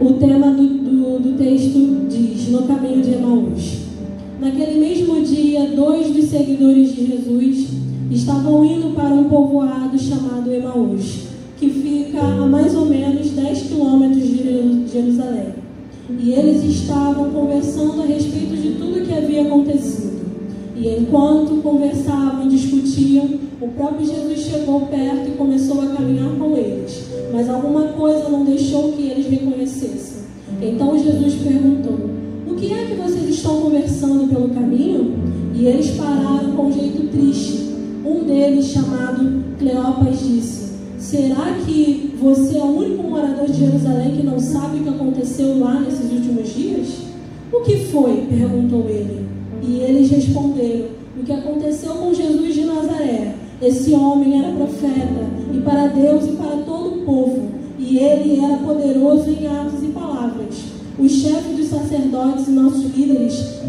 O tema do texto diz: no caminho de Emaús. Naquele mesmo dia, 2 dos seguidores de Jesus estavam indo para um povoado chamado Emaús, que fica a mais ou menos 10 quilômetros de Jerusalém. E eles estavam conversando a respeito de tudo que havia acontecido. E enquanto conversavam e discutiam, o próprio Jesus chegou perto e começou a caminhar com eles. Mas alguma coisa não deixou que eles reconhecessem. Então Jesus perguntou: o que é que vocês estão conversando pelo caminho? E eles pararam com um jeito triste. Um deles, chamado Cleopas, disse: será que você é o único morador de Jerusalém que não sabe o que aconteceu lá nesses últimos dias? O que foi? Perguntou ele. E eles responderam: o que aconteceu com Jesus de Nazaré. Esse homem era profeta, e para Deus e para todo o povo, e ele era poderoso em atos e palavras. Os chefes dos sacerdotes e nossos líderes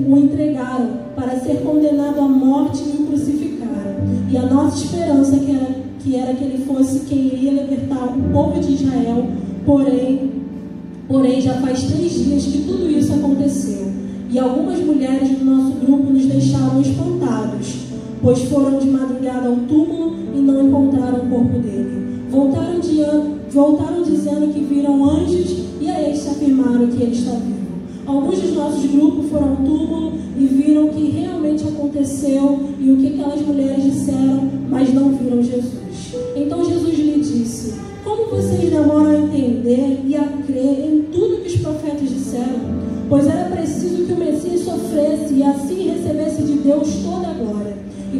o entregaram para ser condenado à morte e o crucificaram. E a nossa esperança que era que ele fosse quem iria libertar o povo de Israel, porém já faz 3 dias que tudo isso aconteceu. E algumas mulheres do nosso grupo nos deixaram espantados, pois foram de madrugada ao túmulo e não encontraram o corpo dele. Voltaram dizendo que viram anjos e a eles afirmaram que ele está vivo. Alguns dos nossos grupos foram ao túmulo e viram o que realmente aconteceu e o que aquelas mulheres disseram, mas não viram Jesus. Então Jesus lhe disse: como vocês demoram a entender e a crer em tudo que os profetas disseram? Pois era preciso que o Messias sofresse e assim recebesse de Deus toda a glória. E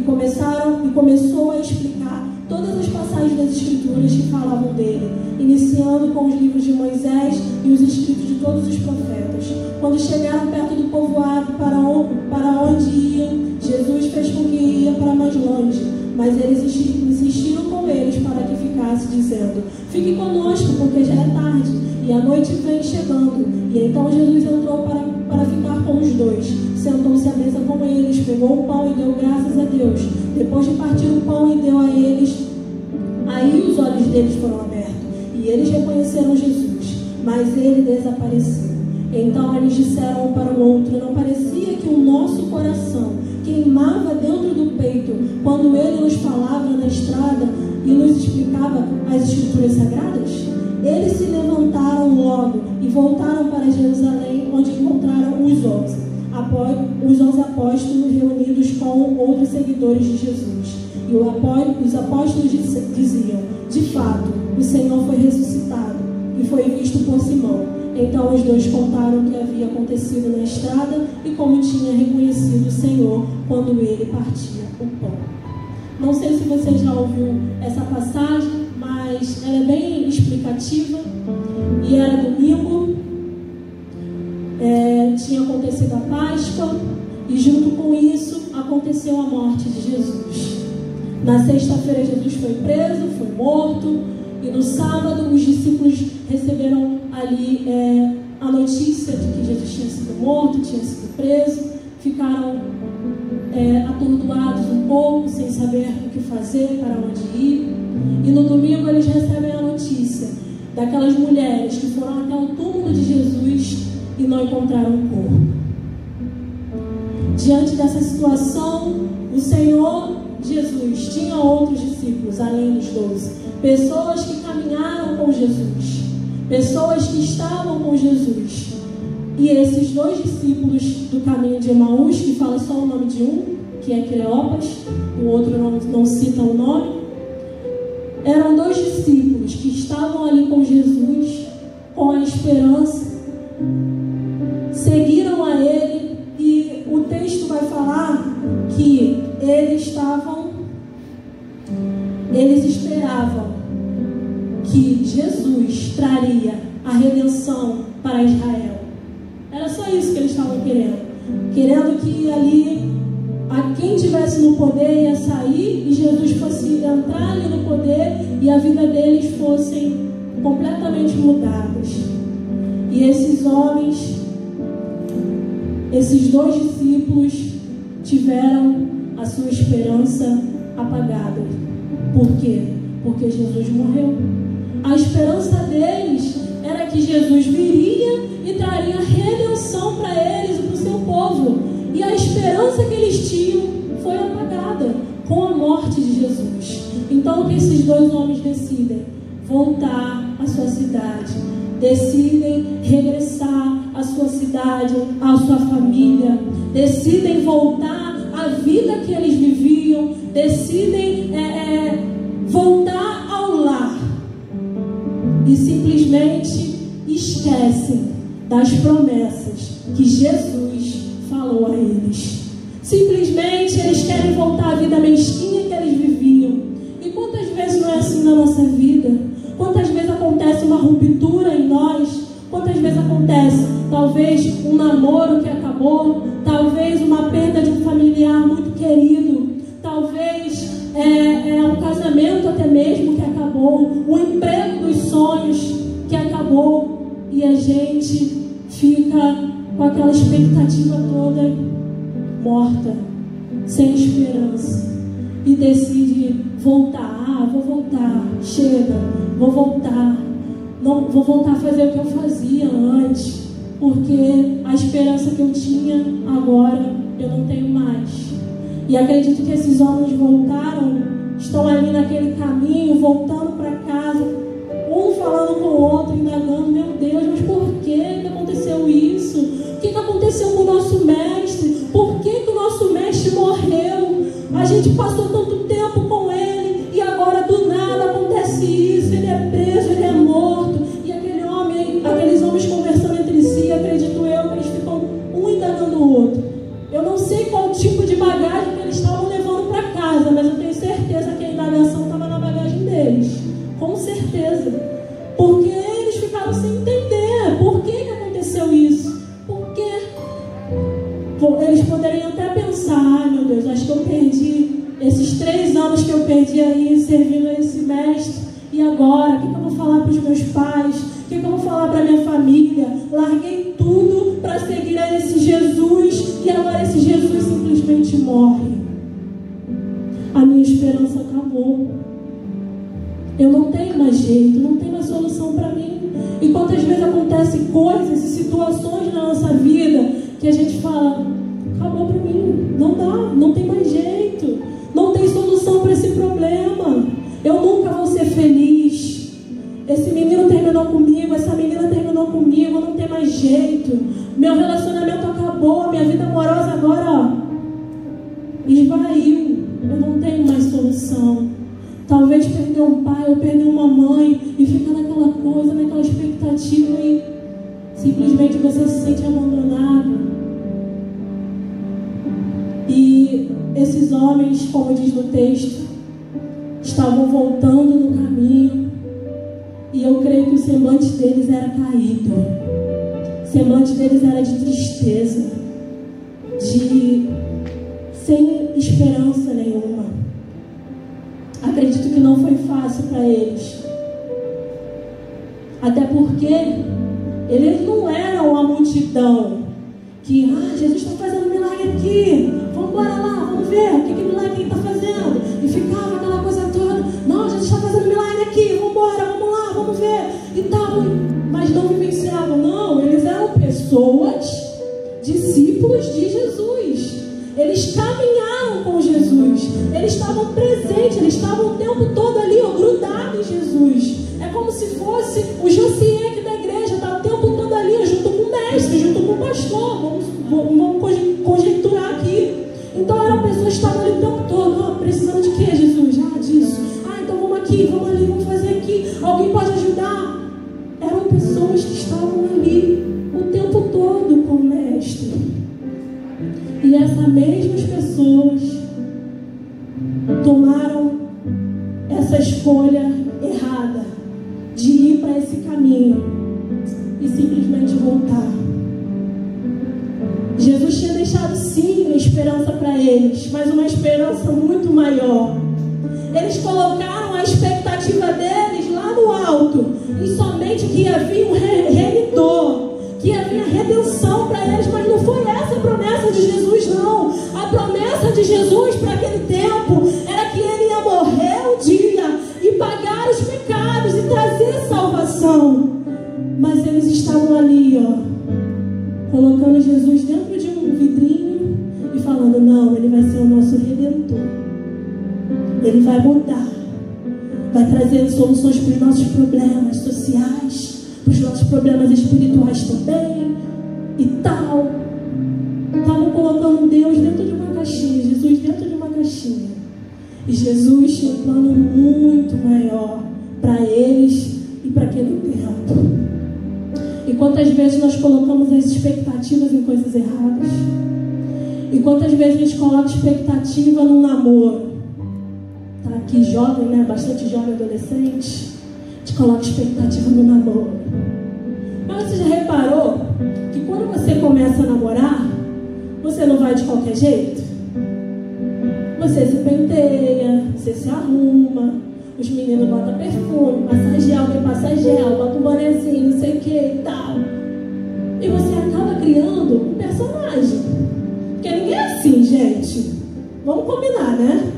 começou a explicar todas as passagens das Escrituras que falavam dele, iniciando com os livros de Moisés e os escritos de todos os profetas. Quando chegaram perto do povoado para onde iam, Jesus fez com que ia para mais longe, mas eles insistiram com eles para que ficasse, dizendo: fique conosco, porque já é tarde, e a noite vem chegando. E então Jesus entrou para ficar com os dois. Sentou-se à mesa com eles, pegou o pão e deu graças a Deus. Depois de partir o pão e deu a eles, aí os olhos deles foram abertos, e eles reconheceram Jesus, mas ele desapareceu. Então eles disseram um para o outro: não parecia que o nosso coração queimava dentro do peito quando ele nos falava na estrada e nos explicava as Escrituras Sagradas? Eles se levantaram logo e voltaram para Jerusalém, onde encontraram os 11 apóstolos reunidos com outros seguidores de Jesus. E os apóstolos diziam: de fato, o Senhor foi ressuscitado e foi visto por Simão. Então os dois contaram o que havia acontecido na estrada e como tinha reconhecido o Senhor quando ele partia o pão. Não sei se você já ouviu essa passagem, mas ela é bem explicativa. E era domingo, tinha acontecido a Páscoa, e junto com isso aconteceu a morte de Jesus. Na sexta-feira Jesus foi preso, foi morto, e no sábado os discípulos receberam ali a notícia de que Jesus tinha sido morto, tinha sido preso, ficaram atordoados um pouco, sem saber o que fazer, para onde ir. E no domingo eles recebem a notícia daquelas mulheres que foram até o túmulo de Jesus e não encontraram o corpo. Diante dessa situação, o Senhor Jesus tinha outros discípulos, além dos 12. Pessoas que caminharam com Jesus, pessoas que estavam com Jesus. E esses 2 discípulos do caminho de Emaús, que fala só o nome de um, que é Cleopas, o outro não cita o nome, eram 2 discípulos que estavam ali com Jesus, com a esperança, seguiram a ele, e o texto vai falar que eles esperavam que Jesus traria a redenção para Israel. Era só isso que eles estavam querendo que ali quem estivesse no poder ia sair e Jesus fosse entrar ali no poder e a vida deles fossem completamente mudadas. E esses homens, esses 2 discípulos, tiveram a sua esperança apagada. Por quê? Porque Jesus morreu. A esperança deles era que Jesus viria e traria redenção para eles e para o seu povo. E a esperança que eles tinham foi apagada com a morte de Jesus. Então o que esses dois homens decidem? Voltar à sua cidade. Decidem regressar à sua cidade, à sua família. Decidem voltar à vida que eles viviam. Decidem voltar ao lar. E simplesmente esquecem das promessas que Jesus falou a eles. Simplesmente eles querem voltar à vida mesquinha que eles viviam. E quantas vezes não é assim na nossa vida? Quantas vezes acontece uma ruptura em nós? Quantas vezes acontece, talvez, um namoro que acabou, talvez uma perda de um familiar muito querido, talvez um casamento até mesmo que acabou, o emprego dos sonhos que acabou, e a gente fica com aquela expectativa toda morta, sem esperança, e decide voltar. Vou voltar, chega, vou voltar, não vou voltar a fazer o que eu fazia antes, porque a esperança que eu tinha agora eu não tenho mais. E acredito que esses homens voltaram, estão ali naquele caminho, voltando para casa, um falando com o outro, indagando: meu Deus, mas por que aconteceu isso? O que aconteceu com o nosso mestre? Por que o nosso mestre morreu? A gente passou tanto tempo com ele e agora do nada acontece isso. Ele é preso, ele é morto. E aqueles homens conversando entre si, acredito eu que eles ficam um indagando o outro. Eu não sei qual tipo de bagagem que eles estavam levando para casa, mas eu tenho certeza que a indagação estava na bagagem deles. Com certeza. Porque eles ficaram sem entender por que aconteceu isso. Porque eles poderiam até pensar: ai meu Deus, acho que eu perdi esses 3 anos que eu perdi aí servindo a esse mestre. E agora? O que eu vou falar para os meus pais? O que eu vou falar para a minha família? Larguei tudo para seguir a esse Jesus e agora esse Jesus simplesmente morre. A minha esperança acabou. Eu não tenho mais jeito, não tem mais solução para mim. E quantas vezes acontecem coisas e situações na nossa vida que a gente fala: acabou para mim, não dá, não tem mais jeito, não tem solução para esse problema, eu nunca vou ser feliz. Esse menino terminou comigo, essa menina terminou comigo, não tem mais jeito, meu relacionamento acabou, minha vida amorosa agora esvaiu, eu não tenho mais solução. Talvez perder um pai ou perder uma mãe e ficar naquela coisa, naquela expectativa, e simplesmente você se sente abandonado. E esses homens, como diz no texto, estavam voltando no caminho, e eu creio que o semblante deles era caído, o semblante deles era de tristeza, sem esperança nenhuma. Acredito que não foi fácil para eles, até porque eles não eram a multidão que: Jesus está fazendo milagre aqui, vamos embora lá, vamos ver o que milagre ele está fazendo. E ficava aquela coisa toda: não, Jesus está fazendo milagre aqui, vamos embora, vamos lá, vamos ver. E tal, mas não vivenciavam. Não, eles eram pessoas, discípulos de Jesus. Eles caminharam com Jesus, eles estavam presentes, eles estavam o tempo todo ali, grudados em Jesus. É como se fosse o Josié aqui da igreja, está o tempo todo ali, junto com o mestre, junto com o pastor. Vamos conjecturar aqui. Então eram pessoas que estavam ali o tempo todo: precisando de quê, Jesus? Disso. Então vamos aqui, vamos ali, vamos fazer aqui. Alguém pode ajudar? Eram pessoas que estavam ali o tempo todo com o mestre. E essas mesmas pessoas tomaram essa escolha errada de ir para esse caminho e simplesmente voltar. Jesus tinha deixado sim uma esperança para eles, mas uma esperança muito maior. Eles colocaram a expectativa deles lá no alto, e somente que ia vir um remidor, que ia vir a redenção para eles, mas não foi essa a promessa de Jesus, não. A promessa de Jesus para aquele tempo era que ele ia morrer um dia e pagar os pecados e trazer salvação. Mas estavam ali, colocando Jesus dentro de um vidrinho e falando: não, ele vai ser o nosso Redentor. Ele vai mudar, vai trazer soluções para os nossos problemas sociais, para os nossos problemas espirituais também e tal. Estavam colocando Deus dentro de uma caixinha, Jesus dentro de uma caixinha. E Jesus tinha um plano muito maior para eles e para aquele tempo. E quantas vezes nós colocamos as expectativas em coisas erradas? E quantas vezes a gente coloca expectativa num namoro? Tá aqui jovem, né? Bastante jovem adolescente. A gente coloca expectativa no namoro. Mas você já reparou que quando você começa a namorar, você não vai de qualquer jeito? Você se penteia, você se arruma, os meninos botam perfume, passa gel, alguém passa gel, bota um bonezinho, não sei o que e tal. E você acaba criando um personagem. Porque ninguém é assim, gente. Vamos combinar, né?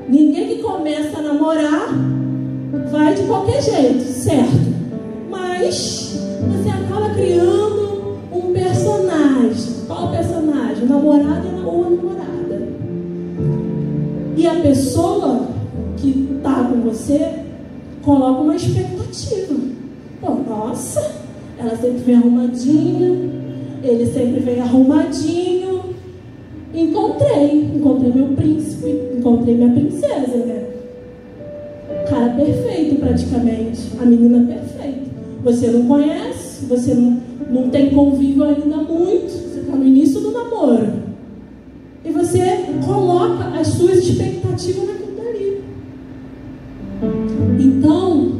Ninguém que começa a namorar vai de qualquer jeito, certo? Mas você acaba criando um personagem. Qual personagem? Namorado ou namorada? E a pessoa que está com você coloca uma expectativa. Pô, nossa, ela sempre vem arrumadinha, ele sempre vem arrumadinho. Encontrei meu príncipe, encontrei minha princesa, né? Cara perfeito praticamente, a menina perfeita. Você não conhece, você não tem convívio ainda muito, você está no início do namoro. E você coloca as suas expectativas naquilo dali. Então,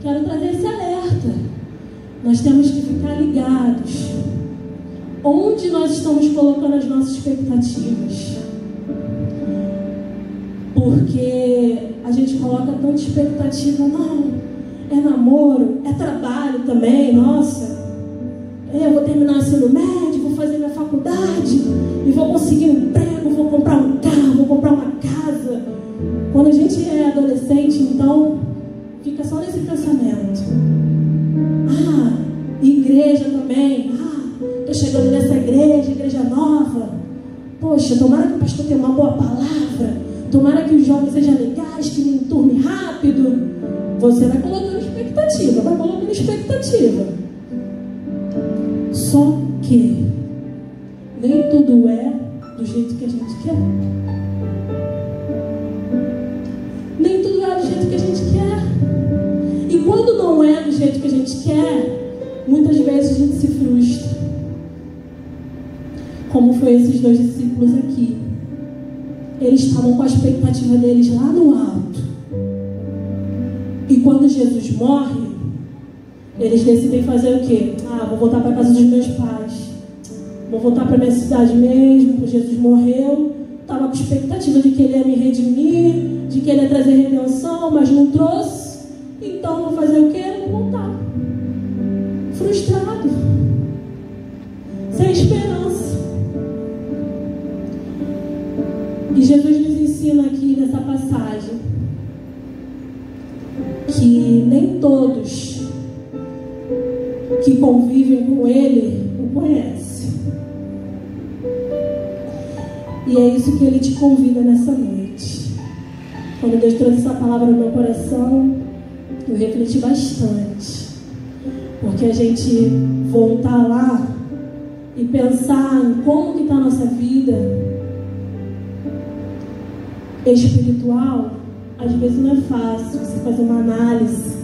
quero trazer esse alerta. Nós temos que ficar ligados. Onde nós estamos colocando as nossas expectativas? Porque a gente coloca tanta expectativa. Não, é namoro, é trabalho também, nossa. Eu vou terminar o ensino médio, vou fazer minha faculdade e vou conseguir um emprego, vou comprar um carro, vou comprar uma casa. Quando a gente é adolescente, então, fica só nesse pensamento. Igreja também. Estou chegando nessa igreja nova. Poxa, tomara que o pastor tenha uma boa palavra. Tomara que os jovens sejam legais, que me enturme rápido. Você vai colocando expectativa. Só que nem tudo é do jeito que a gente quer. Nem tudo é do jeito que a gente quer. E quando não é do jeito que a gente quer, muitas vezes a gente se frustra. Como foi esses 2 discípulos aqui. Eles estavam com a expectativa deles lá no alto. E quando Jesus morre, eles decidem fazer o quê? Vou voltar para a casa dos meus pais. Vou voltar para a minha cidade mesmo, porque Jesus morreu. Estava com expectativa de que ele ia me redimir, de que ele ia trazer redenção, mas não trouxe. Então vou fazer o quê? Vou voltar. Frustrado. Sem esperança. E Jesus nos ensina aqui nessa passagem que nem todos que convivem com ele o conhecem. E é isso que ele te convida nessa noite. Quando Deus trouxe essa palavra no meu coração, eu refleti bastante. Porque a gente voltar lá e pensar em como que está a nossa vida espiritual, às vezes não é fácil você fazer uma análise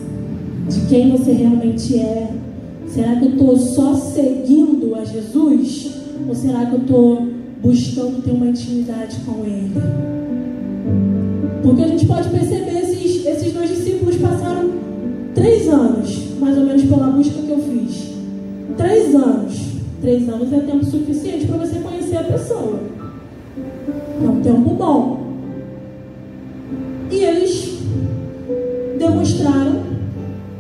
de quem você realmente é. Será que eu estou só seguindo a Jesus? Ou será que eu estou buscando ter uma intimidade com Ele? Porque a gente pode perceber, esses 2 discípulos passaram 3 anos, mais ou menos, pela busca que eu fiz. 3 anos. 3 anos é tempo suficiente para você conhecer a pessoa. É um tempo bom. E eles demonstraram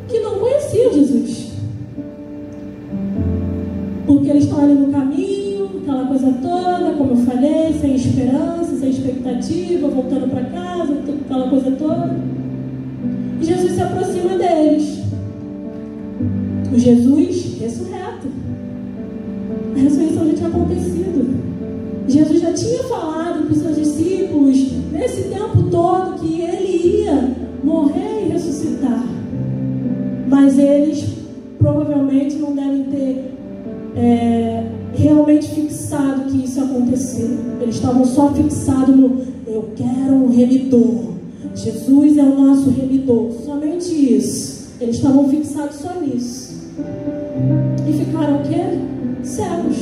que não conheciam Jesus. Porque eles estão ali no caminho, aquela coisa toda, como eu falei, sem esperança, sem expectativa, voltando para casa, aquela coisa toda. E Jesus se aproxima deles. Jesus ressurreto. A ressurreição já tinha acontecido. Jesus já tinha falado para os seus discípulos, nesse tempo todo, que ele ia morrer e ressuscitar. Mas eles provavelmente não devem ter realmente fixado que isso ia acontecer. Eles estavam só fixados no: eu quero um remidor. Jesus é o nosso remidor. Somente isso. Eles estavam fixados só nisso. E ficaram o quê? Cegos.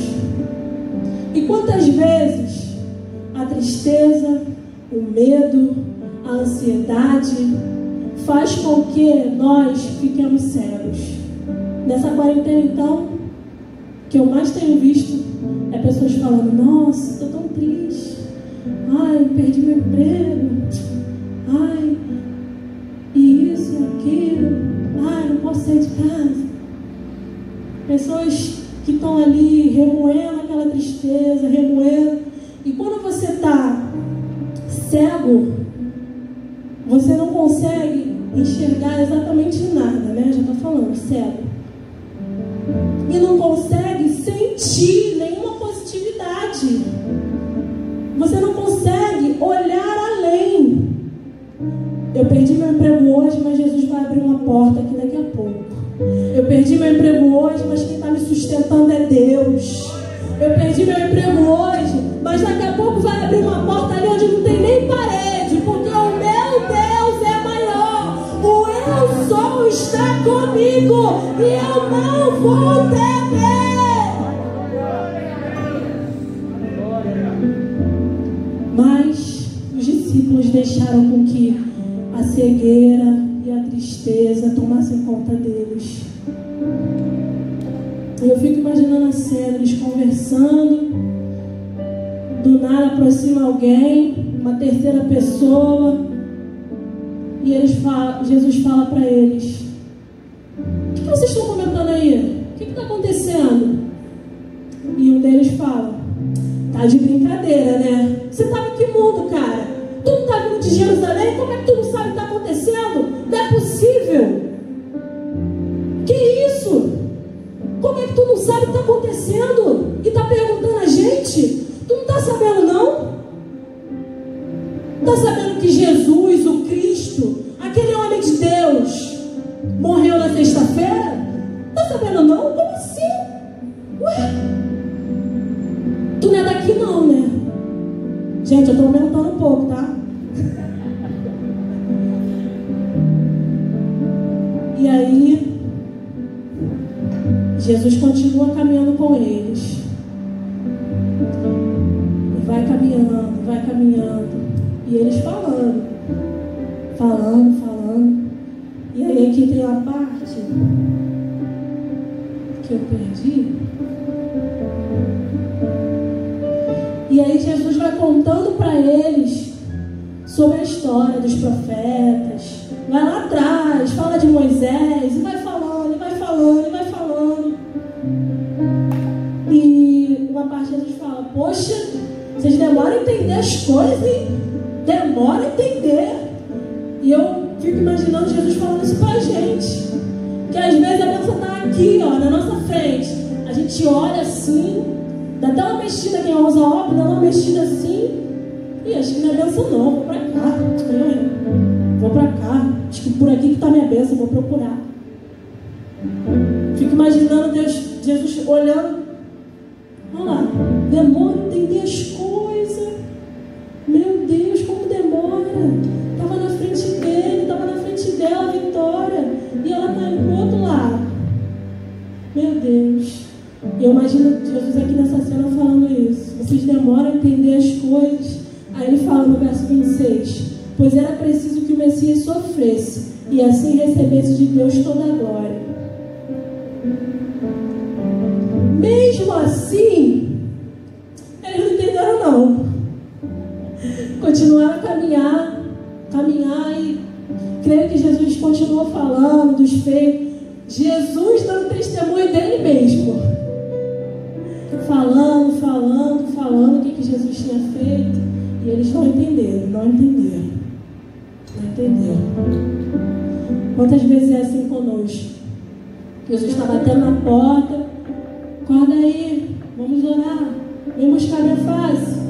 E quantas vezes a tristeza, o medo, a ansiedade faz com que nós fiquemos cegos? Nessa quarentena, então, que eu mais tenho visto é pessoas falando: nossa, estou tão triste, ai, perdi meu emprego, ai, e isso e aquilo, ai, não posso sair de casa. Pessoas que estão ali remoendo aquela tristeza, remoendo. E quando você está cego, você não consegue enxergar exatamente nada, né? Já estou falando, cego. E não consegue sentir nenhuma positividade. Você não consegue olhar além. Eu perdi meu emprego hoje, mas Jesus vai abrir uma porta aqui daqui a pouco. Eu perdi meu emprego hoje, mas quem está me sustentando é Deus. Eu perdi meu emprego hoje, mas daqui a pouco vai abrir uma porta ali onde não tem nem parede, porque o meu Deus é maior. O eu sou está comigo e eu não vou temer. Mas os discípulos deixaram com que a cegueira e a tristeza tomassem conta deles. Eu fico imaginando a cena, eles conversando, do nada aproxima alguém, uma terceira pessoa, e Jesus fala para eles: o que vocês estão comentando aí? O que está acontecendo? E um deles fala: tá de brincadeira, né? Você estava em que mundo, cara? Tu não está vindo de Jerusalém? Como é que tu não sabe o que está acontecendo? Não é possível. Que isso? Como é que tu não sabe o que está acontecendo? E está perguntando a gente? Tu não está sabendo, não? Está sabendo que Jesus, o Cristo, aquele homem de Deus, morreu na sexta-feira? Está sabendo, não? Como assim? Ué? Tu não é daqui, não, né? Gente, eu estou aumentando um pouco, tá? E aí, Jesus continua caminhando com eles. E vai caminhando, vai caminhando. E eles falando. E aí aqui tem uma parte que eu perdi. E aí Jesus vai contando para eles sobre a história dos profetas. Vai lá atrás, fala de Moisés, e vai falando, e vai falando, e vai falando. E uma parte Jesus fala: poxa, vocês demoram a entender as coisas, hein? Demora a entender. E eu fico imaginando Jesus falando isso pra gente. Que às vezes a bênção está aqui, ó, na nossa frente. A gente olha assim, dá até uma mexida, quem usa óculos, dá uma mexida assim. E acho que não é bênção não, vou pra cá. Vou pra cá. Acho que por aqui que está minha bênção, vou procurar. Fico imaginando Jesus olhando. Olha lá, demora a entender as coisas. Meu Deus, como demora. Estava na frente dele, estava na frente dela a Vitória. E ela está indo para o outro lado. Meu Deus. E eu imagino Jesus aqui nessa cena falando isso. Vocês demoram a entender as coisas. Aí ele fala no verso 26: pois era preciso que o Messias sofresse e assim recebesse de Deus toda a glória. Mesmo assim, eles não entenderam não. Continuaram a caminhar e creio que Jesus continuou falando dos feitos. Jesus dando testemunho dele mesmo. Falando o que Jesus tinha feito. E eles não entenderam. Quantas vezes é assim conosco? Jesus está batendo na porta. Acorda aí, vamos orar. Vem buscar minha face.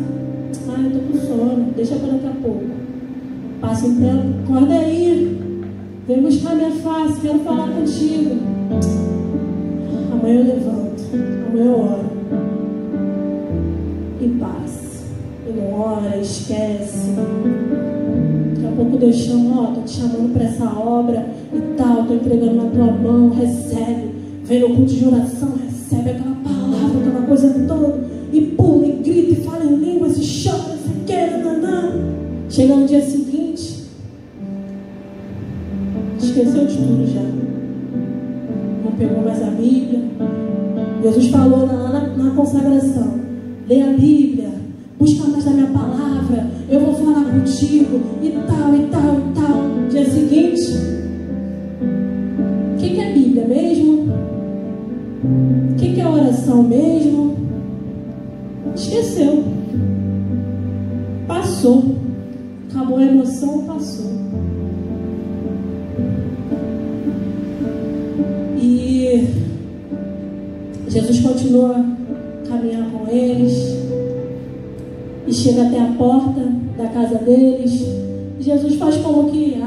Ah, eu tô com sono, deixa para daqui a pouco. Passa um tempo, acorda aí. Vem buscar minha face, quero falar contigo. Amanhã eu levanto, amanhã eu oro. E passa. E não ora, esquece. Daqui a pouco Deus chama, ó, tô te chamando para essa obra e tal, tô entregando na tua mão, recebe. Vem no culto de oração, recebe aquela palavra, aquela coisa toda. E pula, e grita, e fala em línguas, e chora, e quer, nanã. Chega no dia seguinte, esqueceu de tudo já. Não pegou mais a Bíblia. Jesus falou na consagração: lê a Bíblia, busca mais da minha palavra, eu vou falar contigo, e tal, e tal, e tal. Dia seguinte, o que é Bíblia mesmo? O que é oração mesmo? Esqueceu. Passou. Acabou a emoção, passou. E Jesus continua a caminhar com eles. E chega até a porta da casa deles. E Jesus faz como que,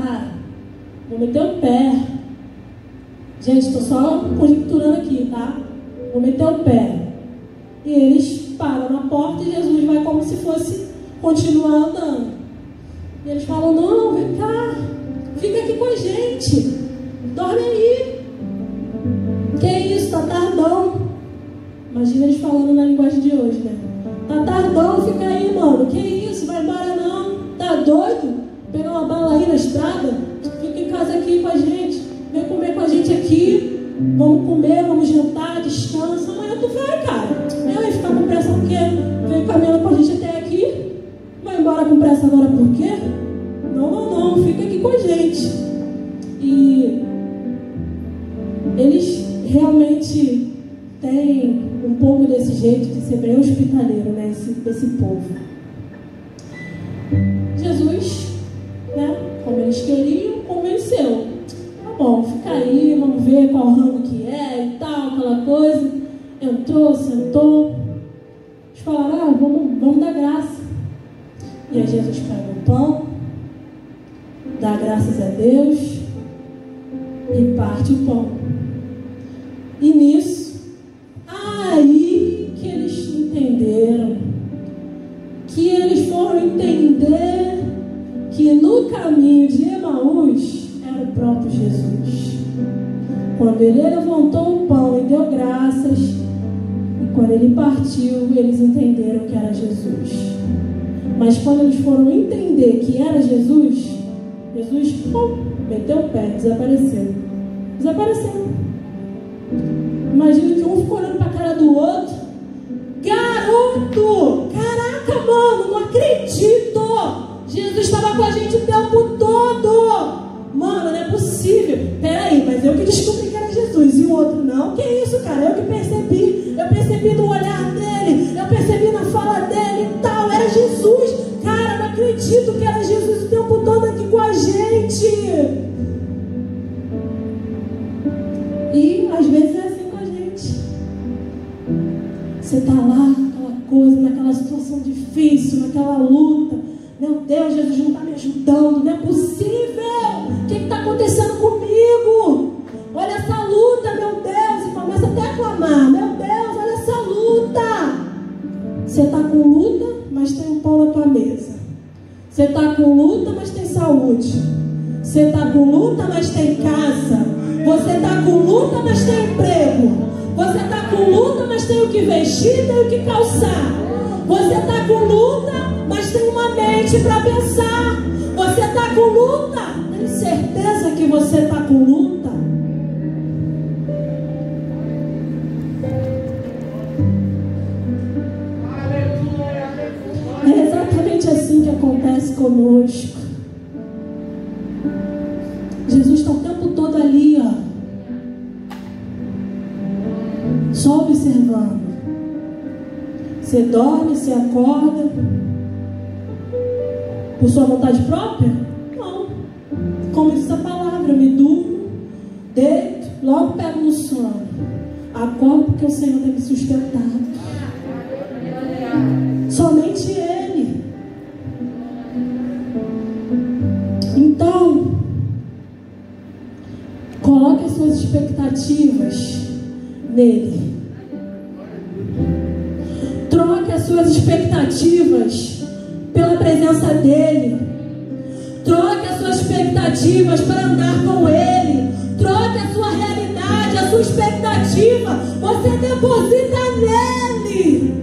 vou meter o pé. Gente, estou só conjecturando aqui, tá? Vou meter o pé. E eles param na porta e Jesus vai como se fosse continuar andando. E eles falam: não, vem cá, fica aqui com a gente, dorme aí. Que isso, tá tardão. Imagina eles falando na linguagem de hoje, né? Tá tardão, fica aí, mano. Que isso, vai embora não. Tá doido? Pegar uma bala aí na estrada? Fica em casa aqui com a gente. Vem comer com a gente aqui. Vamos comer, vamos jantar, descansa. Amanhã tu vai, cara. Vai ficar com pressa porque veio caminhando com a gente até aqui. Vai embora com pressa agora por quê? Não, fica aqui com a gente. E eles realmente têm um pouco desse jeito de ser bem hospitaleiro, né? Esse povo. Jesus, né? Como eles queriam, convenceu. Tá bom, fica aí, vamos ver qual rango que é e tal, aquela coisa. Entrou, sentou. Eles falaram: vamos dar graça. E aí Jesus pega o pão, dá graças a Deus e parte o pão. E nisso, aí que eles entenderam, que eles foram entender que no caminho de Emaús era o próprio Jesus. Quando ele levantou o pão e deu graças, e quando ele partiu, eles entenderam que era Jesus. Mas quando eles foram entender que era Jesus, Jesus meteu o pé, desapareceu. Imagina que um ficou olhando para a cara do outro. Garoto! Caraca, mano, não acredito! Jesus estava com a gente o tempo todo! Mano, não é possível. Peraí, mas eu que descobri que era Jesus e o outro não? Que isso, cara? Eu que percebi. Eu percebi no olhar dele. Eu percebi na fala dele e tal. Era Jesus. Cara, não acredito que era Jesus o tempo todo aqui com a gente. E às vezes é assim com a gente. Você tá lá, naquela coisa, naquela situação difícil, naquela luta. Meu Deus, Jesus não está me ajudando. Não é possível. O que está acontecendo comigo? Olha essa luta, meu Deus. E começa até a clamar: meu Deus, olha essa luta. Você está com luta, mas tem um pão na tua mesa. Você está com luta, mas tem saúde. Você está com luta, mas tem casa. Você está com luta, mas tem emprego. Você está com luta, mas tem o que vestir, tem o que calçar. Você está com luta, mas tem uma mente para pensar. Você está com luta. Tem certeza que você está com luta? É exatamente assim que acontece conosco. Jesus está o tempo todo ali, ó, só observando. Você dorme, você acorda por sua vontade própria? Não. Como diz a palavra, eu me durmo, deito, logo pego no sono. Acordo porque o Senhor tem me sustentado. Somente Ele. Então, coloque as suas expectativas nele. Troque as suas expectativas pela presença dele. Troque as suas expectativas para andar com ele. Troque a sua realidade, a sua expectativa. Você deposita nele.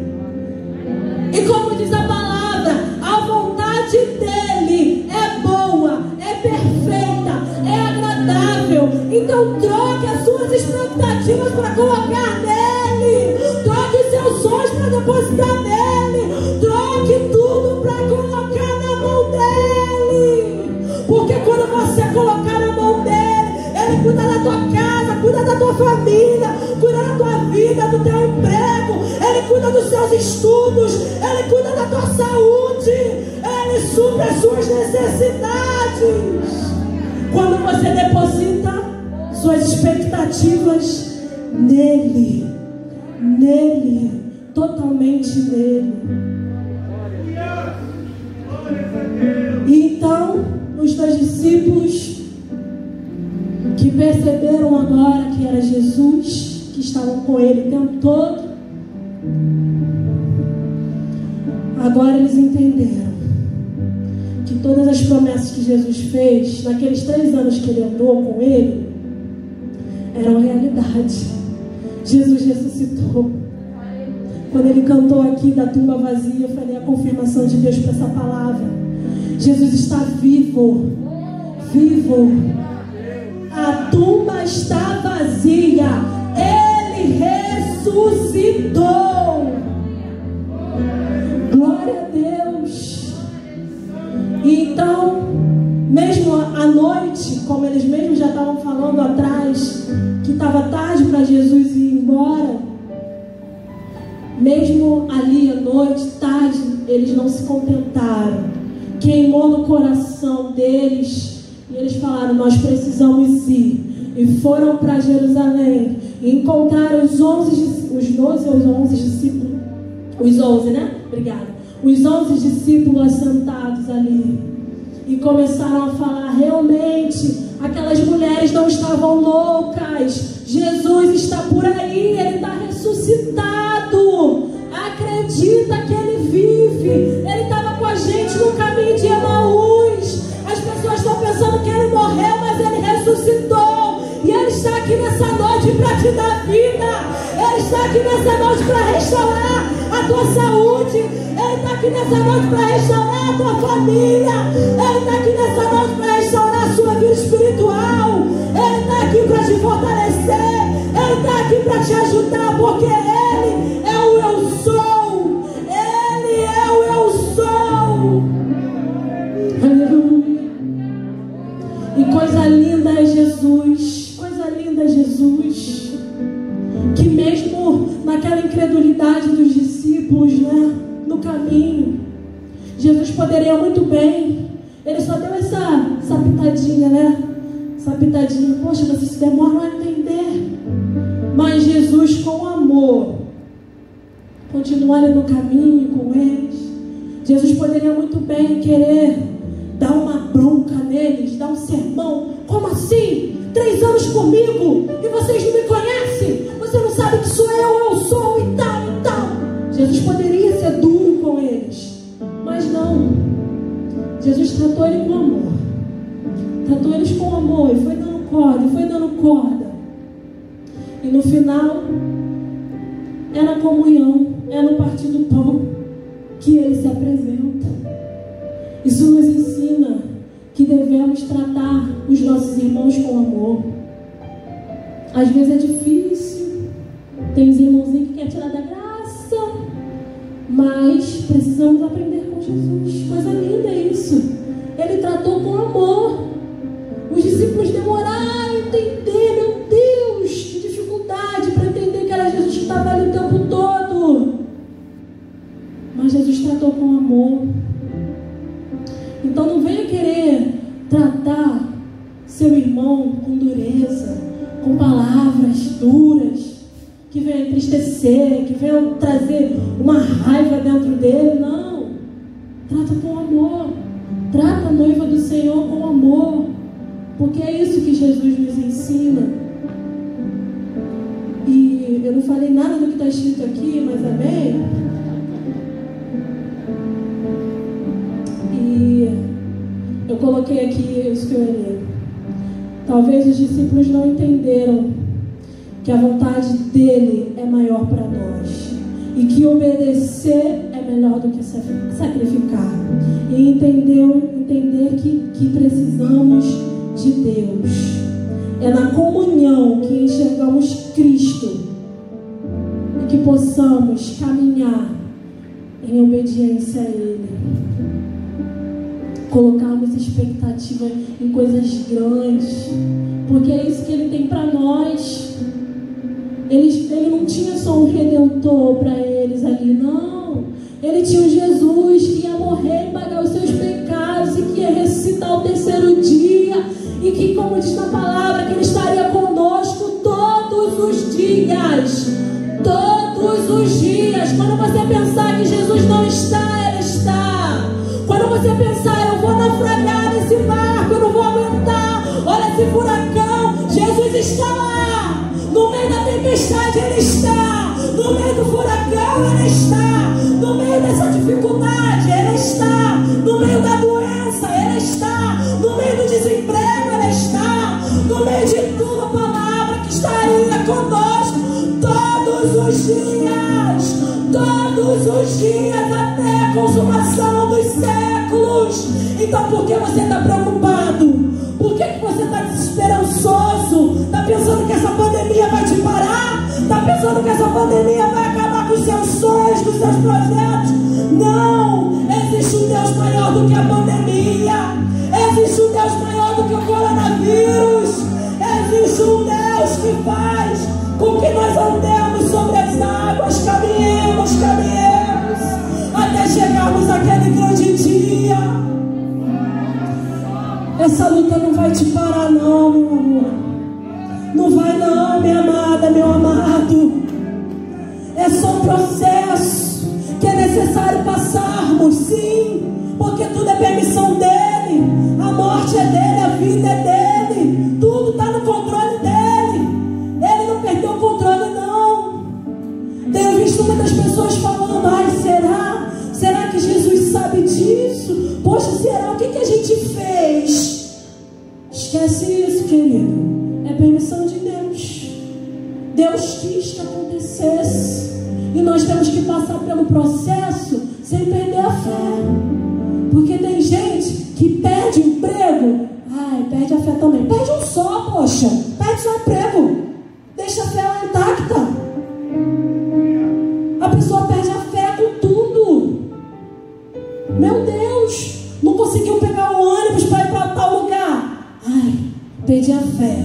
E como diz a palavra, a vontade dele é boa, é perfeita, é agradável. Então troque as suas expectativas para colocar nele. Troque os seus sonhos para depositar nele. Troque tudo para colocar na mão dele. Porque quando você colocar na mão dele, ele cuida da tua casa, cuida da tua família, cuida da tua vida, do teu emprego. Ele cuida dos seus estudos, ele cuida da tua saúde, ele supre as suas necessidades. Quando você deposita suas expectativas nele, totalmente nele. E então, os dois discípulos que perceberam agora que era Jesus, que estavam com ele o tempo todo, agora eles entenderam que todas as promessas que Jesus fez naqueles 3 anos que ele andou com ele eram realidade. Jesus ressuscitou. Quando ele cantou aqui da tumba vazia, eu falei a confirmação de Deus para essa palavra. Jesus está vivo, vivo. A tumba está vazia. Ele ressuscitou. Glória a Deus. E então, mesmo à noite, como eles mesmos já estavam falando atrás, que estava tarde para Jesus ir embora, mesmo ali à noite, tarde, eles não se contentaram. Queimou no coração deles e eles falaram: nós precisamos ir. E foram para Jerusalém e encontraram os 11 discípulos. Os 11, né? Obrigada. Os 11 discípulos assentados ali. E começaram a falar: realmente, aquelas mulheres não estavam loucas. Jesus está por aí, ele está ressuscitado. Acredita que ele vive. Ele estava com a gente no caminho de Emaús. As pessoas estão pensando que ele morreu, mas ele ressuscitou. E ele está aqui nessa noite para te dar vida. Ele está aqui nessa noite para restaurar a tua saúde. Ele está aqui nessa noite para restaurar a tua família. Ele está aqui nessa noite para restaurar a sua vida espiritual. Ele está aqui para te fortalecer. Ele está aqui para te ajudar, porque ele é o eu sou. Ele é o eu sou. Aleluia. E coisa linda é Jesus. Coisa linda é Jesus. Que mesmo naquela incredulidade dos discípulos, né, no caminho, Jesus poderia muito bem. Ele só deu essa pitadinha, né? Essa pitadinha. Poxa, vocês se demoram a entender. Mas Jesus, com amor, continuando no caminho com eles. Jesus poderia muito bem querer dar uma bronca neles, dar um sermão. Como assim? 3 anos comigo e vocês não me conhecem? Você não sabe que sou eu sou e tal e tal. Jesus poderia ser duro com eles, mas não. Jesus tratou ele com amor. Tratou eles com amor e foi dando corda, e foi dando corda. E no final, é na comunhão, é no partir do pão que ele se apresenta. Isso nos ensina que devemos tratar os nossos irmãos com amor. Às vezes é difícil, tem os irmãozinhos que querem tirar da graça, mas precisamos aprender com Jesus. Coisa linda é isso. Ele tratou com amor. Os discípulos demoraram a entender, meu Deus, que dificuldade para entender que era Jesus que estava ali o tempo todo. Mas Jesus tratou com amor. Então não venha querer tratar seu irmão com dureza, com palavras. venha entristecer, que venha trazer uma raiva dentro dele. Não. Trata com amor. Trata a noiva do Senhor com amor. Porque é isso que Jesus nos ensina. E eu não falei nada do que está escrito aqui, mas amém? E eu coloquei aqui isso que eu li. Talvez os discípulos não entenderam que a vontade dele é maior para nós. E que obedecer é melhor do que sacrificar. E entender que precisamos de Deus. É na comunhão que enxergamos Cristo e que possamos caminhar em obediência a Ele. Colocarmos expectativa em coisas grandes, porque é isso que Ele tem para nós. Ele não tinha só um redentor para eles ali, não. Ele tinha um Jesus que ia morrer e pagar os seus pecados e que ia ressuscitar ao terceiro dia. E que, como diz na palavra, que Ele estaria conosco todos os dias. Todos os dias. Quando você pensar que Jesus não está, Ele está. Quando você pensar, eu vou naufragar nesse barco, eu não vou aguentar, olha esse furacão, Jesus está lá. No meio da tempestade Ele está. No meio do furacão Ele está. No meio dessa dificuldade Ele está. No meio da doença Ele está. No meio do desemprego Ele está. No meio de tudo, a palavra que estaria conosco todos os dias. Todos os dias até a consumação dos séculos. Então por que você está preocupado? Por que você está desesperançoso? Está pensando que essa pandemia vai te parar? Está pensando que essa pandemia vai acabar com os seus sonhos, com os seus projetos? Não! Existe um Deus maior do que a pandemia. Existe um Deus maior do que o coronavírus. Existe um Deus que faz com que nós andemos sobre as águas, caminhemos, até chegarmos àquele grande dia. Essa luta não vai te parar não, meu amor. Não vai não, minha amada, meu amado. É só um processo que é necessário passarmos, sim. Porque tudo é permissão dele. A morte é dele, a vida é dele. Tudo está no controle dele. Ele não perdeu o controle não. Tenho visto muitas pessoas falando, ai, será? Será que Jesus sabe disso? Poxa, será? O que a gente fez? Esquece isso, querido. É permissão de Deus. Deus quis que acontecesse. E nós temos que passar pelo processo sem perder a fé. Porque tem gente que perde emprego. Ai, perde a fé também. Perde um só, poxa. Perde seu emprego. Deixa a fé lá intacta. A pessoa perde a fé com tudo. Meu Deus, não conseguiu pegar o ônibus para ir para tal lugar. Ai, perdi a fé.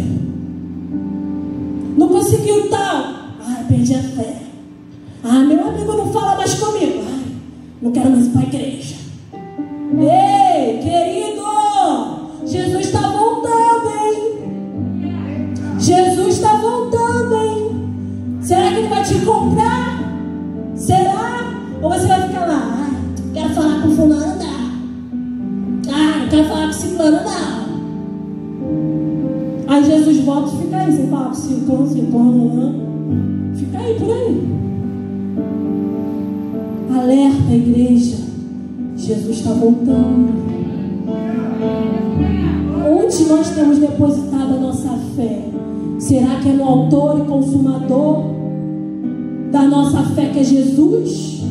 Não conseguiu tal. Ai, perdi a fé. Ah, meu amigo não fala mais comigo. Ai, não quero mais ir para a igreja. Ei, querido, Jesus está voltando, hein? Jesus está voltando, hein? Será que Ele vai te encontrar? Será? Ou você vai ficar lá? Ah, quero falar com fulano, não. Ah, não quero falar com ciclano, não. Aí Jesus volta e fica aí, sem falar com ciclano, não. Fica aí, por aí. Alerta, igreja. Jesus está voltando. Onde nós temos depositado a nossa fé? Será que é no autor e consumador da nossa fé, que é Jesus?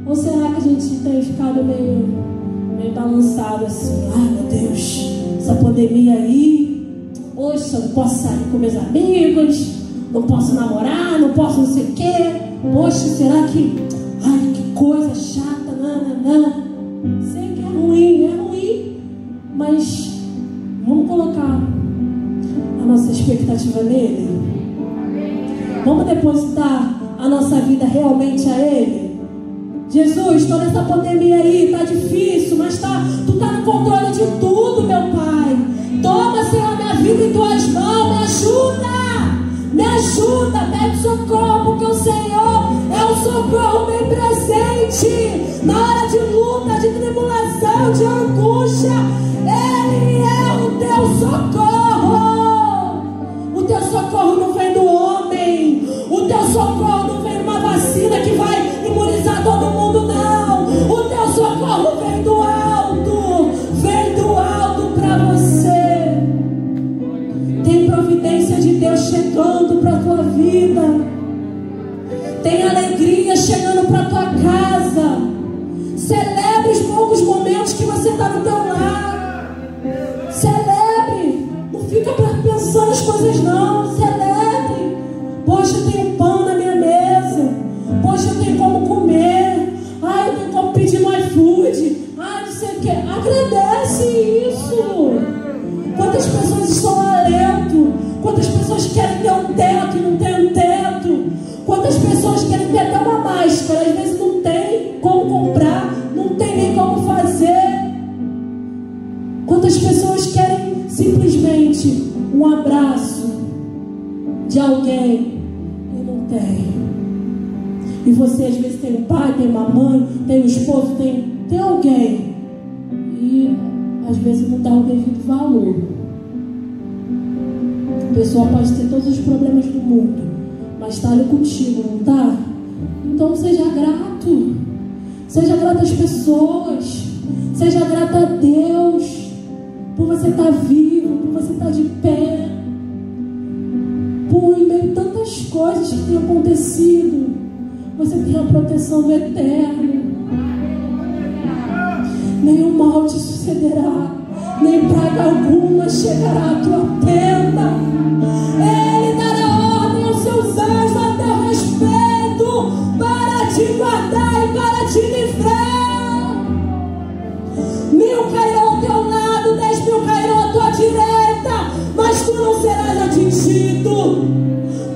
Ou será que a gente tem ficado meio balançado assim? Ai, meu Deus, essa pandemia aí, hoje eu não posso sair com meus amigos, não posso namorar, não posso não sei o quê. Poxa, será que... Ai, que coisa chata, nananã. Sei que é ruim, mas vamos colocar a nossa expectativa nele. Vamos depositar a nossa vida realmente a Ele. Jesus, toda essa pandemia aí tá difícil, mas tu tá no controle de tudo, meu Pai. Toma, Senhor, minha vida em tuas mãos, me ajuda. Me ajuda, pede socorro, porque o Senhor é um socorro bem presente. Na hora de luta, de tribulação, de angústia, Ele é o teu socorro. O teu socorro não vem do homem. O teu socorro não vem de uma vacina que vai imunizar todo mundo, não. O teu socorro vem do alto. Vem do alto para você. Tem providência de Deus chegando para a tua vida. Tem alegria chegando para a tua casa. Celebre os poucos momentos que você está no teu lar. Celebre. Não fica pensando as coisas, não. Celebre. Poxa, eu tenho pão na minha mesa. Poxa, eu tenho como comer. Ai, eu tenho como pedir no iFood. Ai, não sei o que. Agradece isso. Quantas pessoas estão a alento? Quantas pessoas querem ter um teto e não tem um teto? Quantas pessoas querem ter até uma máscara? Às vezes não tem como comprar, não tem nem como fazer. Quantas pessoas querem simplesmente um abraço de alguém e não tem? E você às vezes tem um pai, tem uma mãe, tem um esposo, tem alguém, e às vezes não dá o devido valor. A pessoa pode ter todos os problemas do mundo, mas está ali contigo, não está? Então seja grato. Seja grato às pessoas. Seja grato a Deus por você estar vivo, por você estar de pé, por em meio a tantas coisas que têm acontecido, você tem a proteção do Eterno. Nenhum mal te sucederá, nem praga alguma chegará à tua tenda. Ele dará ordem aos seus anjos a teu respeito, para te guardar e para te livrar. 1000 cairão ao teu lado, 10.000 cairão à tua direita, mas tu não serás atingido.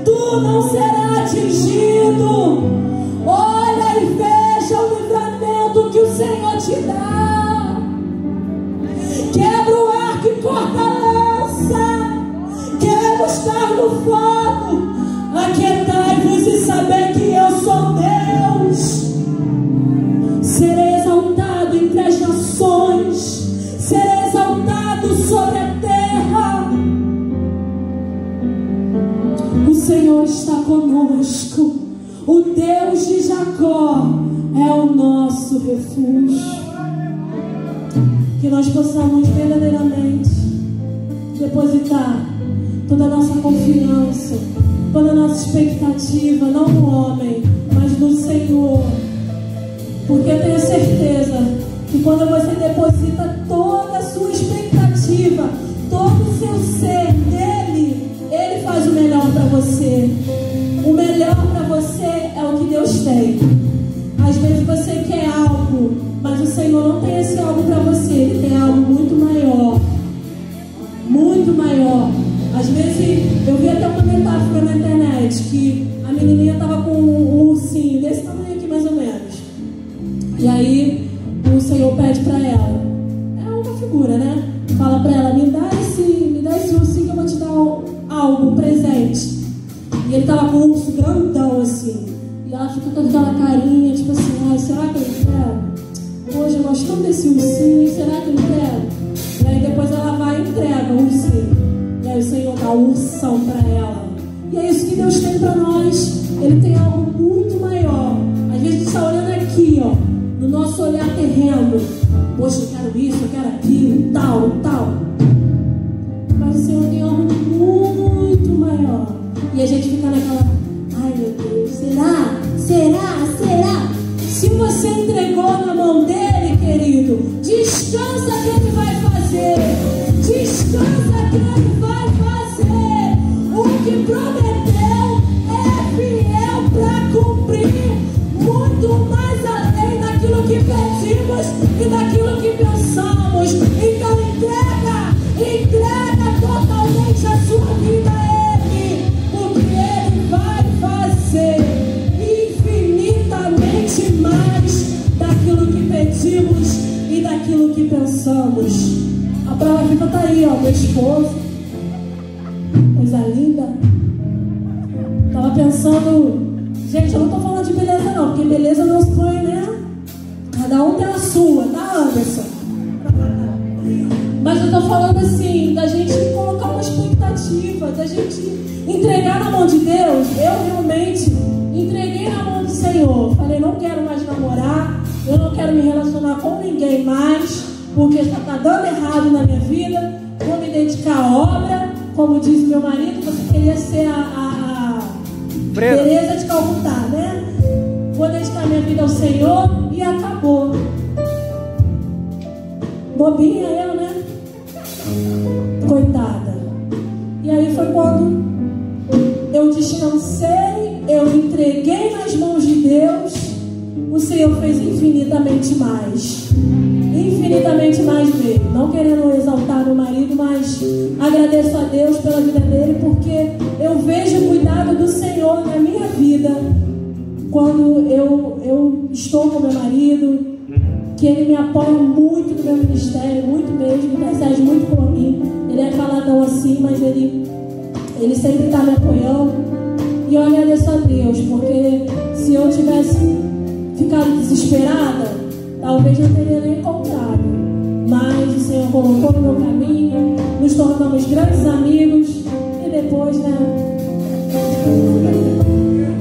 Tu não serás atingido. Olha e veja o livramento que o Senhor te dá. Quebra o arco e corta a lança. Queremos estar no fogo. Aquietai-vos e saber que eu sou Deus. Serei exaltado entre as nações. Serei exaltado sobre a terra. O Senhor está conosco. O Deus de Jacó é o nosso refúgio. Que nós possamos verdadeiramente depositar toda a nossa confiança, toda a nossa expectativa, não no homem, mas no Senhor. Porque eu tenho certeza que quando você deposita toda a sua expectativa, todo o seu ser nele, Ele faz o melhor para você. O melhor para você é o que Deus tem. Às vezes você quer algo, mas o Senhor não tem esse algo para você. Ele tem algo muito maior. Muito maior. Às vezes, eu vi até uma metáfora na internet, que a menininha estava com um ursinho desse tamanho aqui mais ou menos. E aí, o Senhor pede para ela. É uma figura, né? Fala para ela, me dá esse ursinho que eu vou te dar algo, um presente. E ele tava com um urso grandão assim. E ela fica com aquela carinha, tipo assim, ai, será que eu entrego? Hoje eu gosto tanto desse ursinho, será que eu entrego? E aí depois ela vai e entrega o ursinho. E aí o Senhor dá o ursão para ela. E é isso que Deus tem para nós. Ele tem algo muito maior. Às vezes a gente está olhando aqui, ó, no nosso olhar terreno. Poxa, eu quero isso, eu quero aquilo, tal. Mas o Senhor tem algo muito maior. E a gente fica naquela, ai meu Deus, será? Se você entregou na mão dele, querido, descansa que ele vai fazer. Descansa que ele vai fazer. O que prometeu é fiel para cumprir. Muito mais além daquilo que pedimos e daquilo que pensamos. Então entrega totalmente a sua vida a Ele, porque Ele vai fazer infinitamente mais daquilo que pedimos e daquilo que pensamos. A prova viva está aí, ó, meu esposo, coisa linda. pensando, gente, eu não estou falando de beleza não, porque beleza não se põe, né? Cada um tem a sua, tá, Anderson? Mas eu estou falando assim, da gente colocar uma expectativa, da gente entregar na mão de Deus. Eu realmente entreguei na mão do Senhor. Falei, não quero mais namorar, eu não quero me relacionar com ninguém mais, porque está dando errado na minha vida. Vou me dedicar à obra. Como diz meu marido, você queria ser a Teresa de Calcutá, né? Vou dedicar minha vida ao Senhor e acabou. Bobinha eu, né? Coitada. E aí foi quando eu descansei, eu entreguei nas mãos de Deus. O Senhor fez infinitamente mais. Infinitamente mais mesmo. Não querendo exaltar meu marido, mas agradeço a Deus pela vida dele, porque eu vejo o cuidado do Senhor na minha vida quando eu estou com meu marido, que ele me apoia muito no meu ministério, muito mesmo, intercede muito por mim. Ele é caladão assim, mas ele sempre está me apoiando. E eu agradeço a Deus, porque se eu tivesse ficado desesperada, talvez não teria nem encontrado. Mas o Senhor colocou no meu caminho, nos tornamos grandes amigos e depois, né?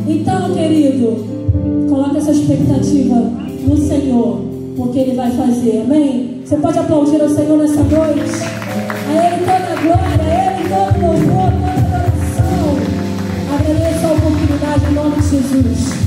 Então, querido, coloca essa expectativa no Senhor, porque Ele vai fazer, amém? Você pode aplaudir ao Senhor nessa noite? A Ele toda a glória, a Ele todo louvor, toda adoração. Agradeço a oportunidade em nome de Jesus.